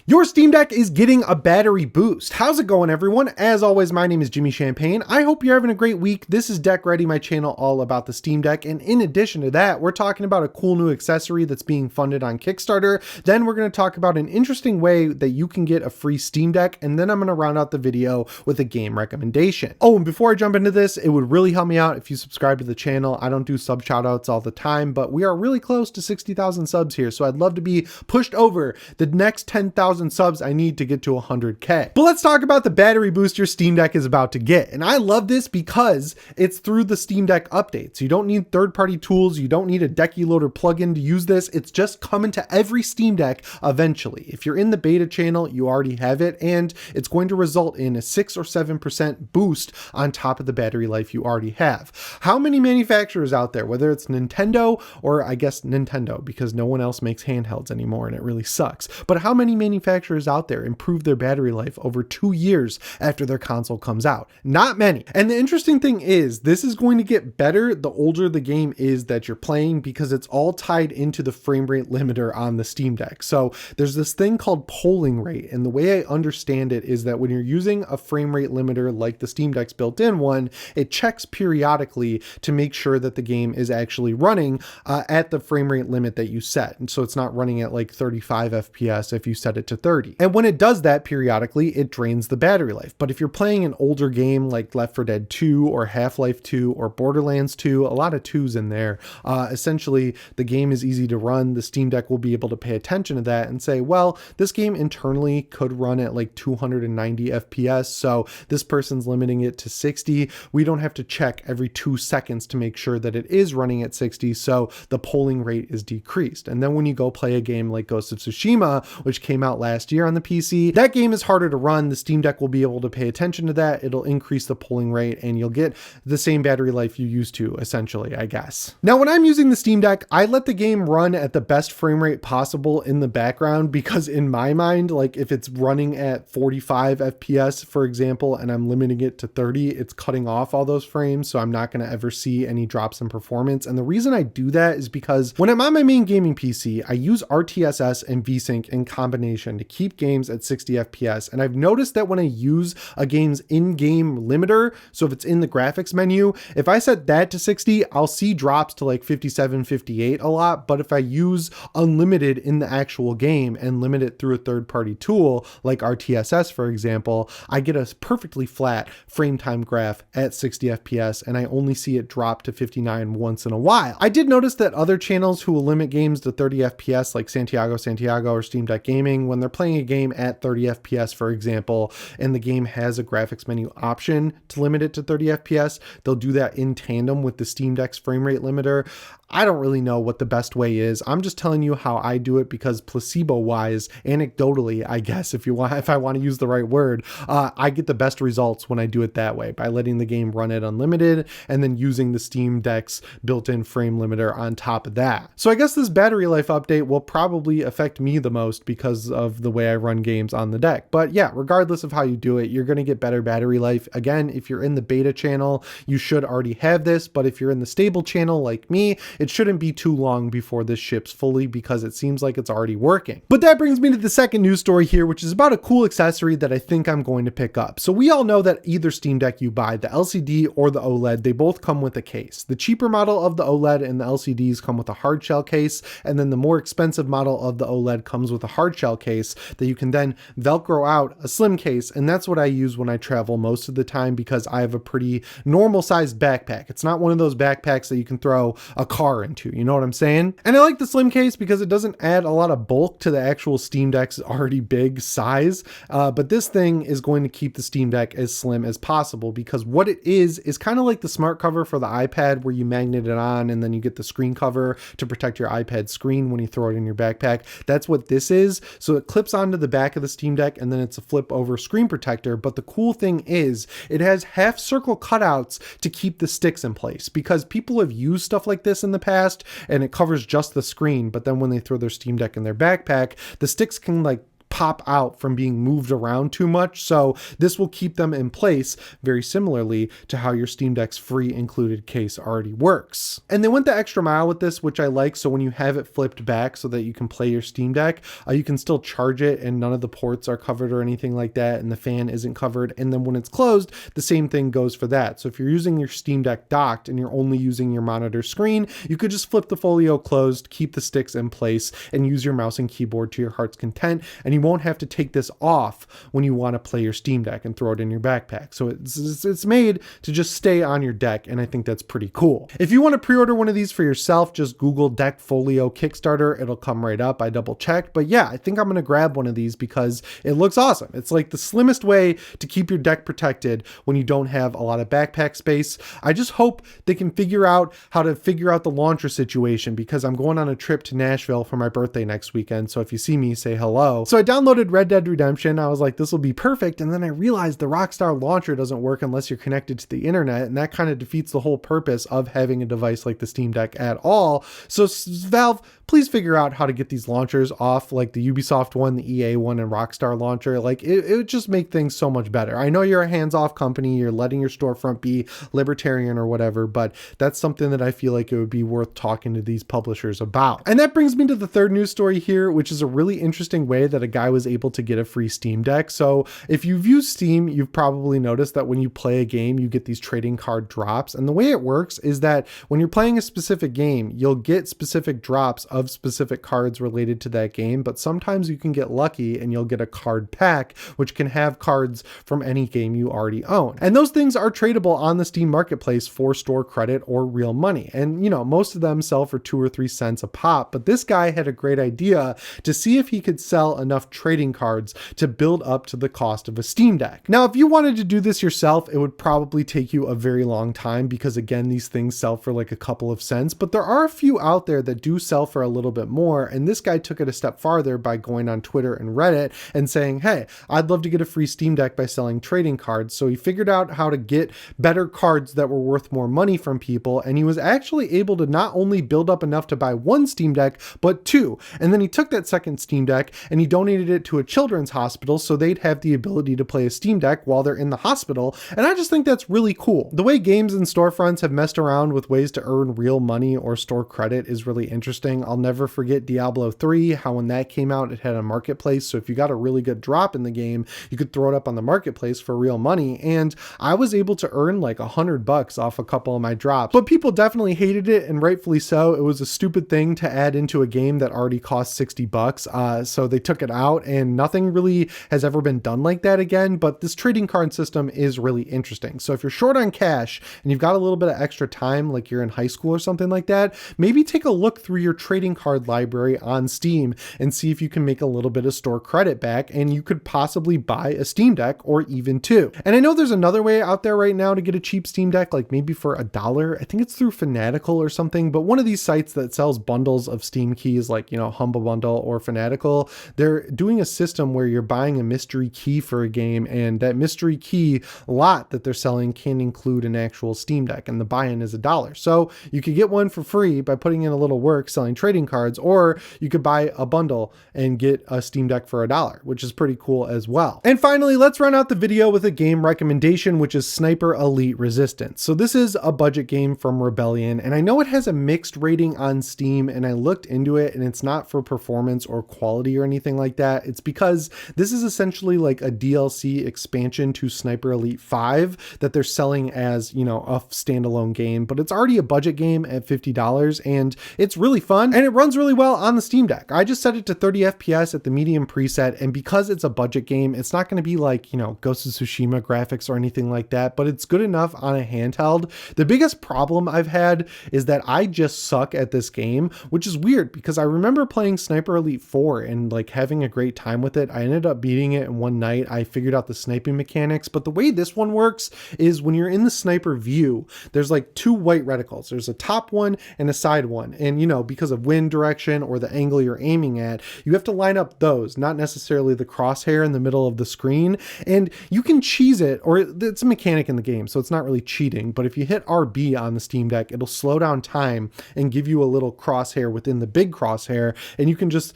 Your Steam Deck is getting a battery boost. How's it going, everyone? As always, my name is Jimmy Champagne. I hope you're having a great week. This is Deck Ready, my channel all about the Steam Deck. And in addition to that, we're talking about a cool new accessory that's being funded on Kickstarter. Then we're going to talk about an interesting way that you can get a free Steam Deck. And then I'm going to round out the video with a game recommendation. Oh, and before I jump into this, it would really help me out if you subscribe to the channel. I don't do sub shoutouts all the time, but we are really close to 60,000 subs here. So I'd love to be pushed over the next 10,000 subs I need to get to 100K. But let's talk about the battery boost your Steam Deck is about to get. And I love this because it's through the Steam Deck updates. You don't need third-party tools. You don't need a Decky Loader plugin to use this. It's just coming to every Steam Deck eventually. If you're in the beta channel, you already have it, and it's going to result in a 6 or 7% boost on top of the battery life you already have. How many manufacturers out there, whether it's Nintendo or I guess Nintendo, because no one else makes handhelds anymore and it really sucks, but how many manufacturers out there improve their battery life over 2 years after their console comes out? Not many. And the interesting thing is, this is going to get better the older the game is that you're playing, because it's all tied into the frame rate limiter on the Steam Deck. So there's this thing called polling rate, and the way I understand it is that when you're using a frame rate limiter like the Steam Deck's built-in one, it checks periodically to make sure that the game is actually running at the frame rate limit that you set. And so it's not running at like 35 FPS if you set it to 30. And when it does that periodically, it drains the battery life. But if you're playing an older game like Left 4 Dead 2 or Half-Life 2 or Borderlands 2, a lot of 2s in there, essentially the game is easy to run. The Steam Deck will be able to pay attention to that and say, well, this game internally could run at like 290 FPS, so this person's limiting it to 60. We don't have to check every 2 seconds to make sure that it is running at 60, so the polling rate is decreased. And then when you go play a game like Ghost of Tsushima, which came out last year on the PC, that game is harder to run. The Steam Deck will be able to pay attention to that. It'll increase the polling rate and you'll get the same battery life you used to, essentially, I guess. Now, when I'm using the Steam Deck, I let the game run at the best frame rate possible in the background, because in my mind, like if it's running at 45 FPS, for example, and I'm limiting it to 30, it's cutting off all those frames. So I'm not going to ever see any drops in performance. And the reason I do that is because when I'm on my main gaming PC, I use RTSS and VSync in combination to keep games at 60 FPS. And I've noticed that when I use a game's in-game limiter, so if it's in the graphics menu, if I set that to 60, I'll see drops to like 57, 58 a lot. But if I use unlimited in the actual game and limit it through a third-party tool like RTSS, for example, I get a perfectly flat frame time graph at 60 FPS, and I only see it drop to 59 once in a while. I did notice that other channels who will limit games to 30 FPS, like Santiago or Steam Deck Gaming, when they're playing a game at 30 FPS, for example, and the game has a graphics menu option to limit it to 30 FPS, they'll do that in tandem with the Steam Deck's frame rate limiter. I don't really know what the best way is. I'm just telling you how I do it, because placebo-wise, anecdotally, I guess, if I want to use the right word, I get the best results when I do it that way, by letting the game run at unlimited and then using the Steam Deck's built-in frame limiter on top of that. So I guess this battery life update will probably affect me the most because of the way I run games on the deck. But yeah, regardless of how you do it, you're going to get better battery life. Again, if you're in the beta channel, you should already have this, but if you're in the stable channel like me, it shouldn't be too long before this ships fully, because it seems like it's already working. But that brings me to the second news story here, which is about a cool accessory that I think I'm going to pick up. So we all know that either Steam Deck you buy, the LCD or the OLED, they both come with a case. The cheaper model of the OLED and the LCDs come with a hard shell case, and then the more expensive model of the OLED comes with a hard shell case that you can then Velcro out a slim case. And that's what I use when I travel most of the time, because I have a pretty normal sized backpack. It's not one of those backpacks that you can throw a car into, you know what I'm saying? And I like the slim case because it doesn't add a lot of bulk to the actual Steam Deck's already big size, but this thing is going to keep the Steam Deck as slim as possible, because what it is kind of like the smart cover for the iPad, where you magnet it on and then you get the screen cover to protect your iPad screen when you throw it in your backpack. That's what this is. So it clips onto the back of the Steam Deck, and then it's a flip over screen protector. But the cool thing is it has half circle cutouts to keep the sticks in place, because people have used stuff like this in the past and it covers just the screen, but then when they throw their Steam Deck in their backpack, the sticks can like pop out from being moved around too much. So this will keep them in place very similarly to how your Steam Deck's free included case already works. And they went the extra mile with this, which I like. So when you have it flipped back so that you can play your Steam Deck, you can still charge it and none of the ports are covered or anything like that, and the fan isn't covered. And then when it's closed, the same thing goes for that. So if you're using your Steam Deck docked and you're only using your monitor screen, you could just flip the Folio closed, keep the sticks in place, and use your mouse and keyboard to your heart's content, and you won't have to take this off when you want to play your Steam Deck and throw it in your backpack. So it's made to just stay on your deck, and I think that's pretty cool. If you want to pre-order one of these for yourself, just Google Deck Folio Kickstarter. It'll come right up. I double checked, but yeah, I think I'm going to grab one of these because it looks awesome. It's like the slimmest way to keep your deck protected when you don't have a lot of backpack space. I just hope they can figure out how to figure out the launcher situation, because I'm going on a trip to Nashville for my birthday next weekend. So if you see me, say hello. So I downloaded Red Dead Redemption. I was like, this will be perfect. And then I realized the Rockstar launcher doesn't work unless you're connected to the internet. And that kind of defeats the whole purpose of having a device like the Steam Deck at all. So Valve, please figure out how to get these launchers off, like the Ubisoft one, the EA one, and Rockstar launcher. Like it would just make things so much better. I know you're a hands-off company, you're letting your storefront be libertarian or whatever, but that's something that I feel like it would be worth talking to these publishers about. And that brings me to the third news story here, which is a really interesting way that a guy was able to get a free Steam Deck. So if you've used Steam, you've probably noticed that when you play a game, you get these trading card drops. And the way it works is that when you're playing a specific game, you'll get specific drops of specific cards related to that game, but sometimes you can get lucky and you'll get a card pack, which can have cards from any game you already own. And those things are tradable on the Steam marketplace for store credit or real money. And most of them sell for 2 or 3 cents a pop, but this guy had a great idea to see if he could sell enough trading cards to build up to the cost of a Steam Deck. Now, if you wanted to do this yourself, it would probably take you a very long time because again, these things sell for like a couple of cents, but there are a few out there that do sell for a little bit more. And this guy took it a step farther by going on Twitter and Reddit and saying, hey, I'd love to get a free Steam Deck by selling trading cards. So he figured out how to get better cards that were worth more money from people. And he was actually able to not only build up enough to buy 1 Steam Deck, but 2. And then he took that second Steam Deck and he donated it to a children's hospital so they'd have the ability to play a Steam Deck while they're in the hospital. And I just think that's really cool. The way games and storefronts have messed around with ways to earn real money or store credit is really interesting. I'll never forget Diablo 3, how when that came out, it had a marketplace. So if you got a really good drop in the game, you could throw it up on the marketplace for real money. And I was able to earn like $100 off a couple of my drops, but people definitely hated it, and rightfully so. It was a stupid thing to add into a game that already cost $60. So they took it out, and nothing really has ever been done like that again. But this trading card system is really interesting. So if you're short on cash and you've got a little bit of extra time, like you're in high school or something like that, maybe take a look through your trading card library on Steam and see if you can make a little bit of store credit back, and you could possibly buy a Steam Deck or even 2. And I know there's another way out there right now to get a cheap Steam Deck, like maybe for $1. I think it's through Fanatical or something, but one of these sites that sells bundles of Steam keys, like, Humble Bundle or Fanatical, they're doing a system where you're buying a mystery key for a game, and that mystery key lot that they're selling can include an actual Steam Deck, and the buy-in is $1. So you could get one for free by putting in a little work selling trading cards, or you could buy a bundle and get a Steam Deck for $1, which is pretty cool as well. And finally, let's run out the video with a game recommendation, which is Sniper Elite Resistance. So this is a budget game from Rebellion, and I know it has a mixed rating on Steam, and I looked into it, and it's not for performance or quality or anything like that. It's because this is essentially like a DLC expansion to Sniper Elite 5 that they're selling as, a standalone game, but it's already a budget game at $50, and it's really fun, and it runs really well on the Steam Deck. I just set it to 30 FPS at the medium preset, and because it's a budget game, it's not going to be like, Ghost of Tsushima graphics or anything like that, but it's good enough on a handheld. The biggest problem I've had is that I just suck at this game, which is weird because I remember playing Sniper Elite 4 and like having a great time with it. I ended up beating it in one night. I figured out the sniping mechanics, but the way this one works is when you're in the sniper view, there's like 2 white reticles. There's a top one and a side one. And because of wind direction or the angle you're aiming at, you have to line up those, not necessarily the crosshair in the middle of the screen. And you can cheese it, or it's a mechanic in the game, so it's not really cheating. But if you hit RB on the Steam Deck, it'll slow down time and give you a little crosshair within the big crosshair. And you can just,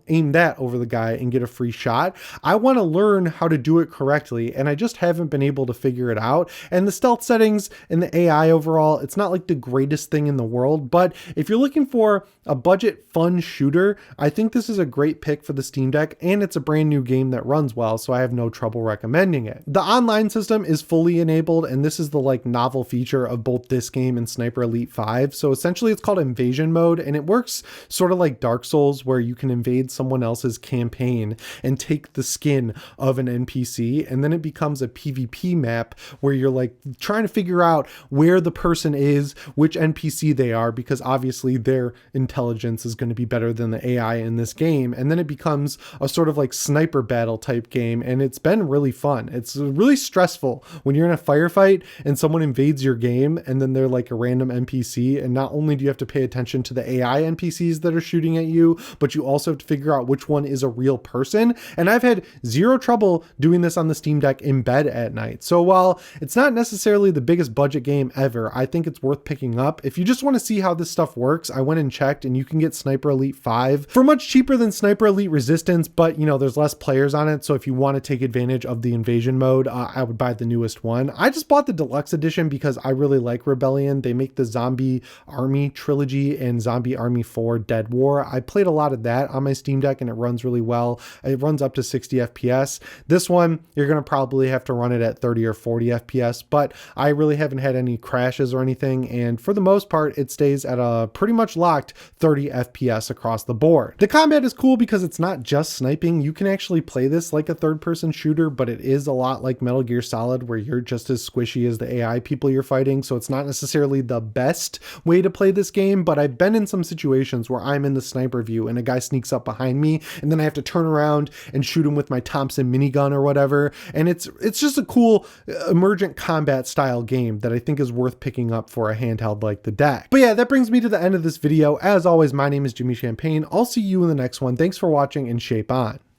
aim that over the guy and get a free shot. I want to learn how to do it correctly, and I just haven't been able to figure it out. And the stealth settings and the AI overall, it's not like the greatest thing in the world, but if you're looking for a budget fun shooter, I think this is a great pick for the Steam Deck, and it's a brand new game that runs well, so I have no trouble recommending it. The online system is fully enabled, and this is the like novel feature of both this game and Sniper Elite 5. So essentially it's called invasion mode, and it works sort of like Dark Souls, where you can invade someone else's campaign and take the skin of an NPC, and then it becomes a PvP map where you're like trying to figure out where the person is, which NPC they are, because obviously their intelligence is going to be better than the AI in this game. And then it becomes a sort of like sniper battle type game, and it's been really fun. It's really stressful when you're in a firefight and someone invades your game and then they're like a random NPC, and not only do you have to pay attention to the AI NPCs that are shooting at you, but you also have to figure out which one is a real person. And I've had zero trouble doing this on the Steam Deck in bed at night. So while it's not necessarily the biggest budget game ever, I think it's worth picking up. If you just want to see how this stuff works, I went and checked, and you can get Sniper Elite 5 for much cheaper than Sniper Elite Resistance, but you know, there's less players on it. So if you want to take advantage of the invasion mode, I would buy the newest one. I just bought the deluxe edition because I really like Rebellion. They make the Zombie Army trilogy and Zombie Army 4 Dead War. I played a lot of that on my Steam Deck, and it runs really well. It runs up to 60 FPS. This one, you're going to probably have to run it at 30 or 40 FPS, but I really haven't had any crashes or anything. And for the most part, it stays at a pretty much locked 30 FPS across the board. The combat is cool because it's not just sniping. You can actually play this like a third-person shooter, but it is a lot like Metal Gear Solid, where you're just as squishy as the AI people you're fighting. So it's not necessarily the best way to play this game, but I've been in some situations where I'm in the sniper view and a guy sneaks up behind me, and then I have to turn around and shoot him with my Thompson minigun or whatever. And it's just a cool emergent combat style game that I think is worth picking up for a handheld like the Deck. But yeah, that brings me to the end of this video. As always, my name is Jimmy Champagne. I'll see you in the next one. Thanks for watching, and shape on.